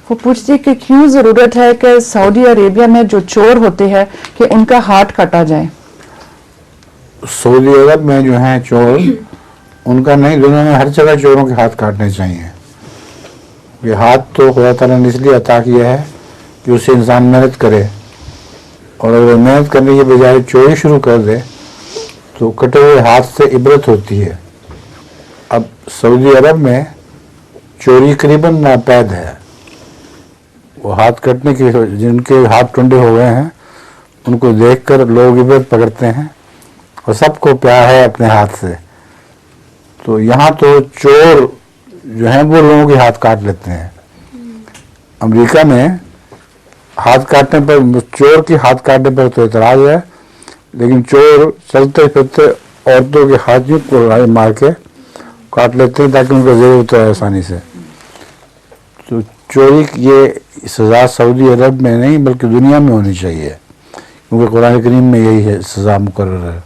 وہ پوچھتی ہے کہ کیوں ضرورت ہے کہ سعودی عربیہ میں جو چور ہوتے ہیں کہ ان کا ہاتھ کاٹا جائے؟ سعودی عرب میں جو ہیں چور، ان کا نہیں، دنیا میں ہر جگہ چوروں کے ہاتھ کاٹنے چاہیے. یہ ہاتھ تو خدا تعالیٰ نے اس لیے عطا کیا ہے کہ اس سے انسان محنت کرے، اور اگر محنت کرنے کے بجائے چوری شروع کر دے تو کٹے ہوئے ہاتھ سے عبرت ہوتی ہے. اب سعودی عرب میں چوری قریباً ناپید ہے. وہ ہاتھ کٹنے کی، جن کے ہاتھ ٹنڈے ہو گئے ہیں ان کو دیکھ کر لوگ عبرت پکڑتے ہیں، اور سب کو پیار ہے اپنے ہاتھ سے. تو یہاں تو چور جو ہیں وہ لوگوں کے ہاتھ کاٹ لیتے ہیں. امریکہ میں ہاتھ کاٹنے پر، چور کے ہاتھ کاٹنے پر تو اعتراض ہے، لیکن چور چلتے پھرتے عورتوں کے ہاتھوں کو مار کے کاٹ لیتے ہیں تاکہ ان کا زیر اترے آسانی سے. تو چوری کی یہ سزا سعودی عرب میں نہیں بلکہ دنیا میں ہونی چاہیے، کیونکہ قرآن کریم میں یہی ہے سزا مقرر ہے.